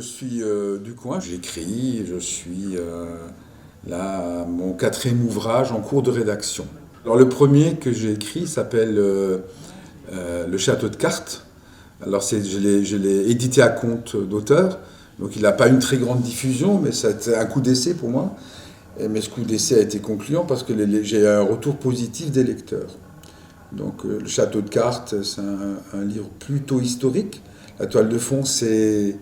Je suis du coin, j'écris, je suis là à mon 4e ouvrage en cours de rédaction. Alors le premier que j'ai écrit s'appelle Le Château de Cartes. Alors je l'ai édité à compte d'auteur, donc il n'a pas une très grande diffusion, mais c'est un coup d'essai pour moi. Mais ce coup d'essai a été concluant parce que j'ai un retour positif des lecteurs. Donc Le Château de Cartes, c'est un livre plutôt historique. La toile de fond, c'est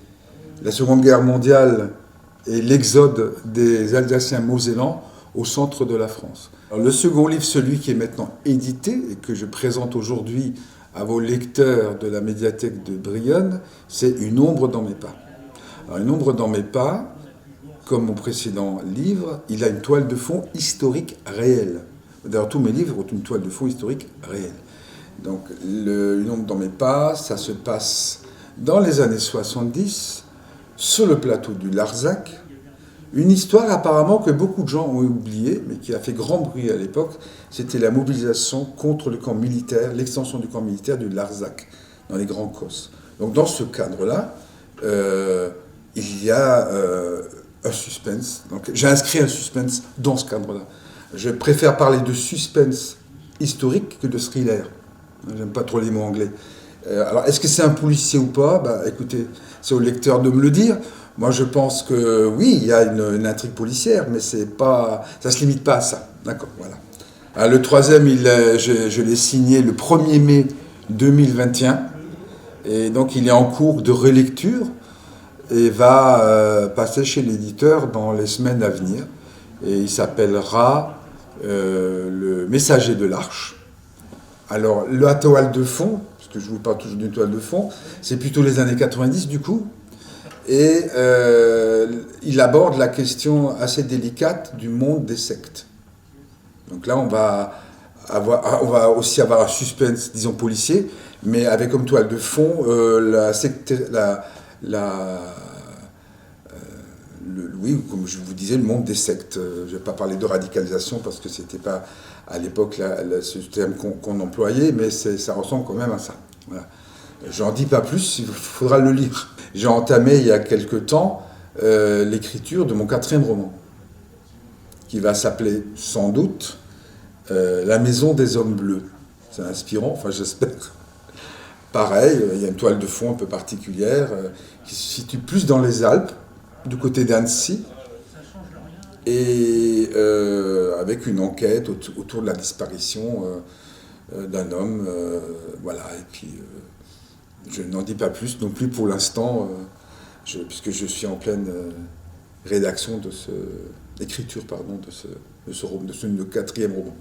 la Seconde Guerre mondiale et l'exode des Alsaciens mosellans au centre de la France. Alors, le second livre, celui qui est maintenant édité et que je présente aujourd'hui à vos lecteurs de la médiathèque de Brionne, c'est Une ombre dans mes pas. Alors, Une ombre dans mes pas, comme mon précédent livre, il a une toile de fond historique réelle. D'ailleurs, tous mes livres ont une toile de fond historique réelle. Donc, Une ombre dans mes pas, ça se passe dans les années 70, sur le plateau du Larzac. Une histoire apparemment que beaucoup de gens ont oubliée, mais qui a fait grand bruit à l'époque, c'était la mobilisation contre le camp militaire, l'extension du camp militaire du Larzac, dans les Grands Causses. Donc dans ce cadre-là, il y a un suspense. Donc j'ai inscrit un suspense dans ce cadre-là. Je préfère parler de suspense historique que de thriller. J'aime pas trop les mots anglais. Alors, est-ce que c'est un policier ou pas ? Écoutez, c'est au lecteur de me le dire. Moi, je pense que oui, il y a une intrigue policière, mais ça ne se limite pas à ça. D'accord, voilà. Alors, le troisième, je l'ai signé le 1er mai 2021. Et donc, il est en cours de relecture et va passer chez l'éditeur dans les semaines à venir. Et il s'appellera Le Messager de l'Arche. Alors, la toile de fond, parce que je vous parle toujours d'une toile de fond, c'est plutôt les années 90 du coup, et il aborde la question assez délicate du monde des sectes. Donc là, on va aussi avoir un suspense, disons, policier, mais avec comme toile de fond oui, comme je vous disais, le monde des sectes. Je ne vais pas parler de radicalisation parce que ce n'était pas à l'époque ce terme qu'on employait, mais ça ressemble quand même à ça. Voilà. J'en dis pas plus, il faudra le lire. J'ai entamé il y a quelque temps l'écriture de mon 4e roman, qui va s'appeler sans doute La Maison des Hommes Bleus. C'est inspirant, enfin j'espère. Pareil, il y a une toile de fond un peu particulière qui se situe plus dans les Alpes, du côté d'Annecy, et avec une enquête autour de la disparition d'un homme. Voilà, et puis je n'en dis pas plus non plus pour l'instant, puisque je suis en pleine rédaction écriture de ce 4e roman.